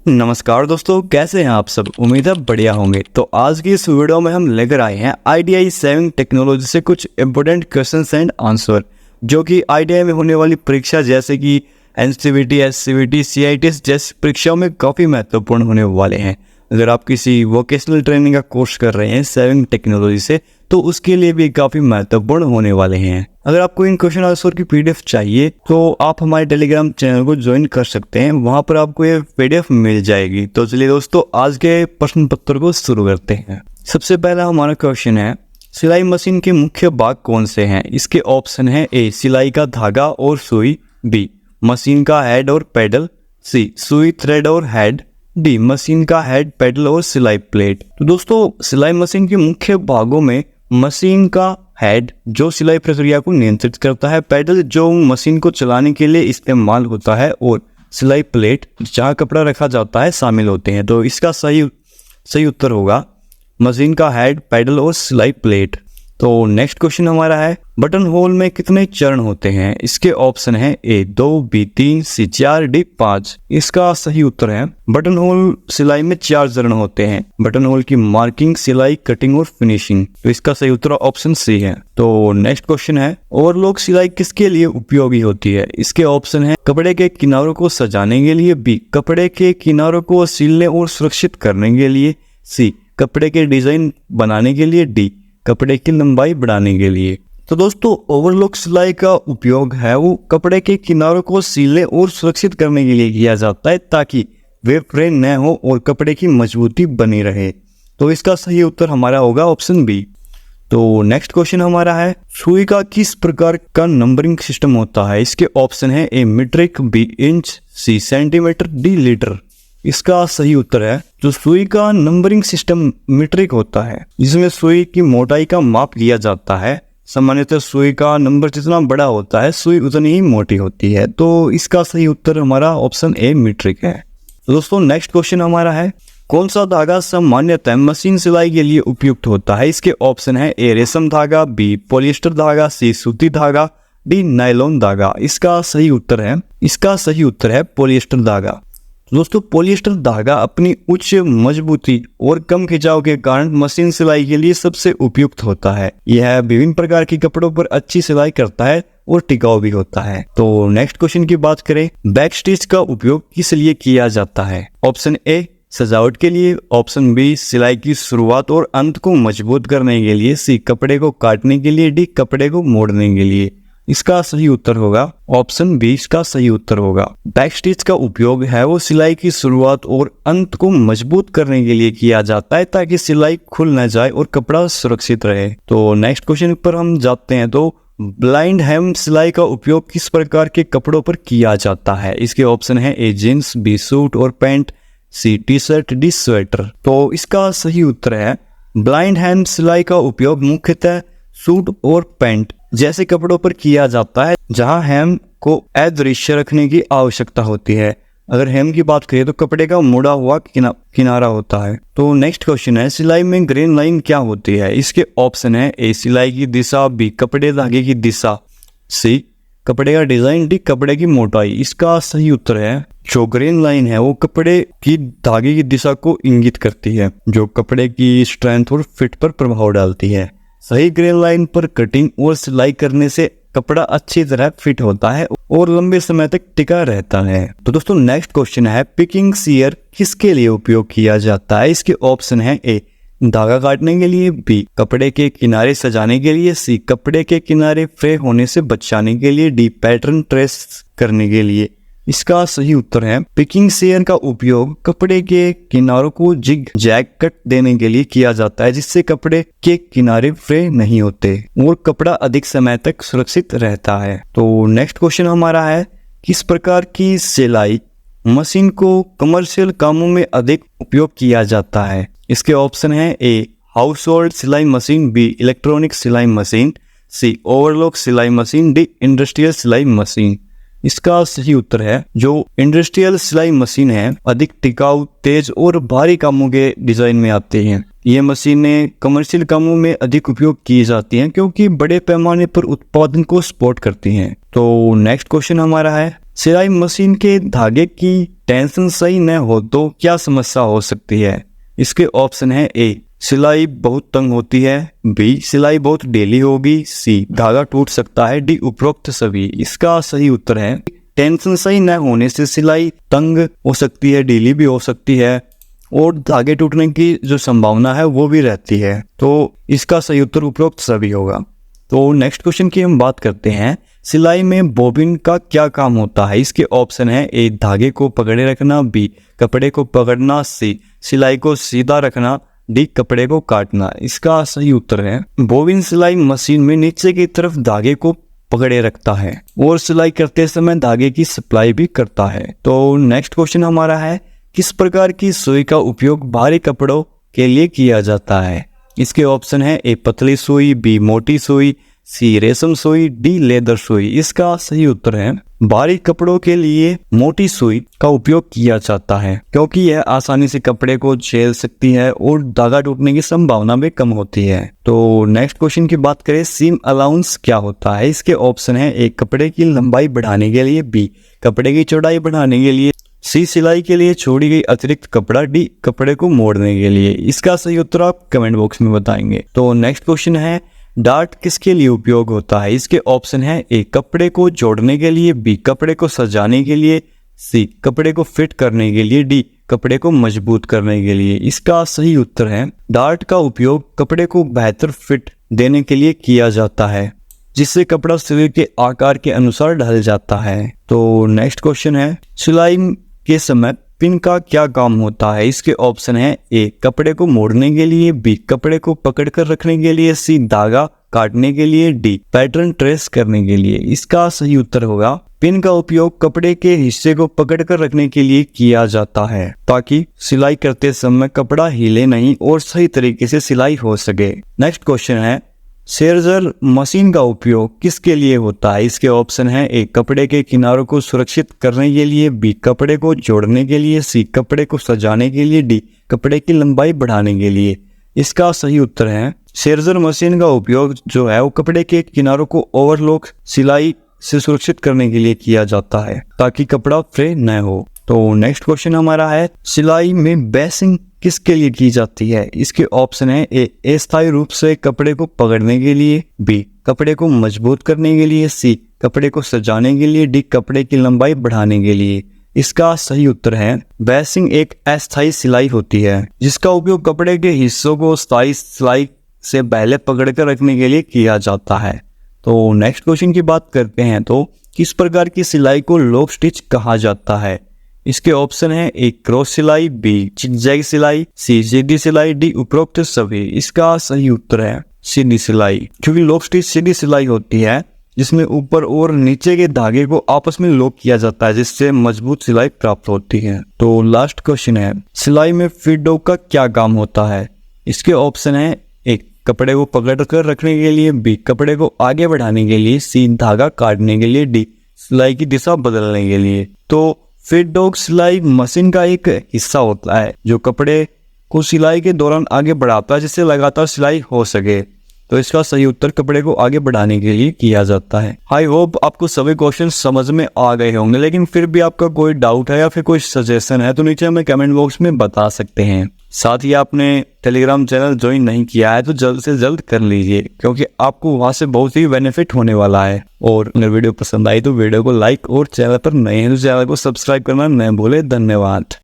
नमस्कार दोस्तों, कैसे हैं आप सब। उम्मीद है बढ़िया होंगे। तो आज की इस वीडियो में हम लेकर आए हैं ITI 7 टेक्नोलॉजी से कुछ इंपॉर्टेंट क्वेश्चंस एंड आंसर जो कि ITI में होने वाली परीक्षा जैसे कि NCVT, SCVT, CITS जैसी परीक्षाओं में काफ़ी महत्वपूर्ण होने वाले हैं। अगर आप किसी वोकेशनल ट्रेनिंग का कोर्स कर रहे हैं 7 टेक्नोलॉजी से तो उसके लिए भी काफ़ी महत्वपूर्ण होने वाले हैं। अगर आपको इन क्वेश्चन आंसर की PDF चाहिए तो आप हमारे टेलीग्राम चैनल को ज्वाइन कर सकते हैं, वहां पर आपको ये PDF मिल जाएगी। तो चलिए दोस्तों, आज के प्रश्न पत्र को शुरू करते हैं। सबसे पहला हमारा क्वेश्चन है, सिलाई मशीन के मुख्य भाग कौन से हैं। इसके ऑप्शन है A सिलाई का धागा और सुई, B मशीन का हेड और पैडल, C सुई थ्रेड और हेड, D मशीन का हेड पैडल और सिलाई प्लेट। तो दोस्तों, सिलाई मशीन के मुख्य भागों में मशीन का हेड जो सिलाई प्रक्रिया को नियंत्रित करता है, पैडल जो मशीन को चलाने के लिए इस्तेमाल होता है और सिलाई प्लेट जहाँ कपड़ा रखा जाता है शामिल होते हैं। तो इसका सही उत्तर होगा मशीन का हेड, पैडल और सिलाई प्लेट। तो नेक्स्ट क्वेश्चन हमारा है, बटन होल में कितने चरण होते हैं। इसके ऑप्शन है A 2, B 3, C 4, D 5। इसका सही उत्तर है बटन होल सिलाई में 4 चरण होते हैं। बटन होल की मार्किंग, सिलाई, कटिंग और फिनिशिंग। तो इसका सही उत्तर ऑप्शन C है। तो नेक्स्ट क्वेश्चन है, ओवरलॉक सिलाई किसके लिए उपयोगी होती है। इसके ऑप्शन है कपड़े के किनारों को सजाने के लिए, B कपड़े के किनारों को सिलने और सुरक्षित करने के लिए, C कपड़े के डिजाइन बनाने के लिए, D कपड़े की लंबाई बढ़ाने के लिए। तो दोस्तों, ओवरलॉक सिलाई का उपयोग है वो कपड़े के किनारों को सिलने और सुरक्षित करने के लिए किया जाता है ताकि वे फ्रे न हो और कपड़े की मजबूती बनी रहे। तो इसका सही उत्तर हमारा होगा ऑप्शन B। तो नेक्स्ट क्वेश्चन हमारा है, सुई का किस प्रकार का नंबरिंग सिस्टम होता है। इसके ऑप्शन है A metric, B inch, C centimetre, D litre. इसका सही उत्तर है जो सुई का नंबरिंग सिस्टम मीट्रिक होता है, जिसमें सुई की मोटाई का माप लिया जाता है। सामान्यतः सुई का नंबर जितना बड़ा होता है सुई उतनी ही मोटी होती है। तो इसका सही उत्तर हमारा ऑप्शन A मीट्रिक है। तो दोस्तों, नेक्स्ट क्वेश्चन हमारा है, कौन सा धागा सामान्यतः मशीन सिलाई के लिए उपयुक्त होता है। इसके ऑप्शन है A रेशम धागा, B पॉलिएस्टर धागा, C सूती धागा, D नायलॉन धागा। इसका सही उत्तर है पॉलिएस्टर धागा। दोस्तों, पॉलिएस्टर धागा अपनी उच्च मजबूती और कम खिंचाव के कारण मशीन सिलाई के लिए सबसे उपयुक्त होता है। यह विभिन्न प्रकार के कपड़ों पर अच्छी सिलाई करता है और टिकाऊ भी होता है। तो नेक्स्ट क्वेश्चन की बात करें, बैक स्टिच का उपयोग किस लिए किया जाता है। ऑप्शन A सजावट के लिए, ऑप्शन B सिलाई की शुरुआत और अंत को मजबूत करने के लिए, C कपड़े को काटने के लिए, D कपड़े को मोड़ने के लिए। इसका सही उत्तर होगा ऑप्शन B। इसका सही उत्तर होगा बैक स्टिच का उपयोग है वो सिलाई की शुरुआत और अंत को मजबूत करने के लिए किया जाता है ताकि सिलाई खुल न जाए और कपड़ा सुरक्षित रहे। तो नेक्स्ट क्वेश्चन पर हम जाते हैं। तो ब्लाइंड हेम सिलाई का उपयोग किस प्रकार के कपड़ों पर किया जाता है। इसके ऑप्शन है A जींस, B सूट और pant, C T shirt, D sweater. तो इसका सही उत्तर है ब्लाइंड हेम सिलाई का उपयोग मुख्यतः सूट और पैंट जैसे कपड़ों पर किया जाता है जहां हेम को अदृश्य रखने की आवश्यकता होती है। अगर हेम की बात करें तो कपड़े का मुड़ा हुआ किनारा होता है। तो नेक्स्ट क्वेश्चन है, सिलाई में ग्रेन लाइन क्या होती है। इसके ऑप्शन है A सिलाई की दिशा, B कपड़े धागे की दिशा, C कपड़े का डिजाइन, D कपड़े की मोटाई। इसका सही उत्तर है जो ग्रेन लाइन है वो कपड़े की धागे की दिशा को इंगित करती है जो कपड़े की स्ट्रेंथ और फिट पर प्रभाव डालती है। सही ग्रेन लाइन पर कटिंग और सिलाई करने से कपड़ा अच्छी तरह फिट होता है और लंबे समय तक टिका रहता है। तो दोस्तों, नेक्स्ट क्वेश्चन है, पिकिंग सीयर किसके लिए उपयोग किया जाता है। इसके ऑप्शन है A धागा काटने के लिए, B कपड़े के किनारे सजाने के लिए, C कपड़े के किनारे फ्रे होने से बचाने के लिए, D पैटर्न ट्रेस करने के लिए। इसका सही उत्तर है पिकिंग शेयर का उपयोग कपड़े के किनारों को जिग जैग कट देने के लिए किया जाता है जिससे कपड़े के किनारे फ्रे नहीं होते और कपड़ा अधिक समय तक सुरक्षित रहता है। तो नेक्स्ट क्वेश्चन हमारा है, किस प्रकार की सिलाई मशीन को कमर्शियल कामों में अधिक उपयोग किया जाता है। इसके ऑप्शन है A हाउस होल्ड सिलाई मशीन, B इलेक्ट्रॉनिक सिलाई मशीन, C ओवरलॉक सिलाई मशीन, D इंडस्ट्रियल सिलाई मशीन। इसका सही उत्तर है जो इंडस्ट्रियल सिलाई मशीन है अधिक टिकाऊ, तेज और भारी कामों के डिजाइन में आते हैं। ये मशीनें कमर्शियल कामों में अधिक उपयोग की जाती हैं क्योंकि बड़े पैमाने पर उत्पादन को सपोर्ट करती हैं। तो नेक्स्ट क्वेश्चन हमारा है, सिलाई मशीन के धागे की टेंशन सही न हो तो क्या समस्या हो सकती है? इसके ऑप्शन है ए सिलाई बहुत तंग होती है, बी सिलाई बहुत ढीली होगी, सी धागा टूट सकता है, डी उपरोक्त सभी। इसका सही उत्तर है टेंशन सही न होने से सिलाई तंग हो सकती है, ढीली भी हो सकती है और धागे टूटने की जो संभावना है वो भी रहती है। तो इसका सही उत्तर उपरोक्त सभी होगा। तो नेक्स्ट क्वेश्चन की हम बात करते हैं, सिलाई में बोबिन का क्या काम होता है? इसके ऑप्शन है ए धागे को पकड़े रखना, बी कपड़े को पकड़ना, सी सिलाई को सीधा रखना, डी कपड़े को काटना। इसका सही उत्तर है बोबिन सिलाई मशीन में नीचे की तरफ धागे को पकड़े रखता है और सिलाई करते समय धागे की सप्लाई भी करता है। तो नेक्स्ट क्वेश्चन हमारा है, किस प्रकार की सुई का उपयोग भारी कपड़ों के लिए किया जाता है? इसके ऑप्शन है ए पतली सुई, बी मोटी सुई, सी रेशम सुई, डी लेदर सुई। इसका सही उत्तर है भारी कपड़ों के लिए मोटी सुई का उपयोग किया जाता है क्योंकि यह आसानी से कपड़े को झेल सकती है और धागा टूटने की संभावना भी कम होती है। तो नेक्स्ट क्वेश्चन की बात करें, सीम अलाउंस क्या होता है? इसके ऑप्शन है ए कपड़े की लंबाई बढ़ाने के लिए, बी कपड़े की चौड़ाई बढ़ाने के लिए, सी सिलाई के लिए छोड़ी गई अतिरिक्त कपड़ा, डी कपड़े को मोड़ने के लिए। इसका सही उत्तर आप कमेंट बॉक्स में बताएंगे। तो नेक्स्ट क्वेश्चन है, डार्ट किसके लिए उपयोग होता है? इसके ऑप्शन है ए कपड़े को जोड़ने के लिए, बी कपड़े को सजाने के लिए, सी कपड़े को फिट करने के लिए, डी कपड़े को मजबूत करने के लिए। इसका सही उत्तर है डार्ट का उपयोग कपड़े को बेहतर फिट देने के लिए किया जाता है जिससे कपड़ा शरीर के आकार के अनुसार ढल जाता है। तो नेक्स्ट क्वेश्चन है, सिलाई के समय पिन का क्या काम होता है? इसके ऑप्शन है ए कपड़े को मोड़ने के लिए, बी कपड़े को पकड़कर रखने के लिए, सी धागा काटने के लिए, डी पैटर्न ट्रेस करने के लिए। इसका सही उत्तर होगा पिन का उपयोग कपड़े के हिस्से को पकड़कर रखने के लिए किया जाता है ताकि सिलाई करते समय कपड़ा हिले नहीं और सही तरीके से सिलाई हो सके। नेक्स्ट क्वेश्चन है, सेर्जर मशीन का उपयोग किसके लिए होता है? इसके ऑप्शन है ए कपड़े के किनारों को सुरक्षित करने के लिए, बी कपड़े को जोड़ने के लिए, सी कपड़े को सजाने के लिए, डी कपड़े की लंबाई बढ़ाने के लिए। इसका सही उत्तर है सेर्जर मशीन का उपयोग जो है वो कपड़े के किनारों को ओवरलॉक सिलाई से सुरक्षित करने के लिए किया जाता है ताकि कपड़ा फ्रे न हो। तो नेक्स्ट क्वेश्चन हमारा है, सिलाई में बेसिंग किसके लिए की जाती है? इसके ऑप्शन है ए अस्थायी रूप से कपड़े को पकड़ने के लिए, बी कपड़े को मजबूत करने के लिए, सी कपड़े को सजाने के लिए, डी कपड़े की लंबाई बढ़ाने के लिए। इसका सही उत्तर है बेसिंग एक अस्थायी सिलाई होती है जिसका उपयोग कपड़े के हिस्सों को स्थायी सिलाई से पहले पकड़कर रखने के लिए किया जाता है। तो नेक्स्ट क्वेश्चन की बात करते हैं, तो किस प्रकार की सिलाई को लॉक स्टिच कहा जाता है? इसके ऑप्शन है ए क्रॉस सिलाई, बी जिगजैग सिलाई, सी सीधी सिलाई, डी उपरोक्त सभी। इसका सही उत्तर है सीधी सिलाई क्योंकि लॉक स्टिच सीधी सिलाई होती है जिसमें ऊपर और नीचे के धागे को आपस में लॉक किया जाता है जिससे मजबूत सिलाई प्राप्त होती है। तो लास्ट क्वेश्चन है, सिलाई में फीड डॉग का क्या काम होता है? इसके ऑप्शन है ए कपड़े को पकड़ कर रखने के लिए, बी कपड़े को आगे बढ़ाने के लिए, सी धागा काटने के लिए, डी सिलाई की दिशा बदलने के लिए। तो फीड डॉग सिलाई मशीन का एक हिस्सा होता है जो कपड़े को सिलाई के दौरान आगे बढ़ाता है जिससे लगातार सिलाई हो सके। तो इसका सही उत्तर कपड़े को आगे बढ़ाने के लिए किया जाता है। आई होप आपको सभी क्वेश्चन समझ में आ गए होंगे, लेकिन फिर भी आपका कोई डाउट है या फिर कोई सजेशन है तो नीचे हमें कमेंट बॉक्स में बता सकते हैं। साथ ही आपने टेलीग्राम चैनल ज्वाइन नहीं किया है तो जल्द से जल्द कर लीजिए क्योंकि आपको वहां से बहुत ही बेनिफिट होने वाला है। और अगर वीडियो पसंद आई तो वीडियो को लाइक और चैनल पर नए हैं तो चैनल को सब्सक्राइब करना न भूले। धन्यवाद।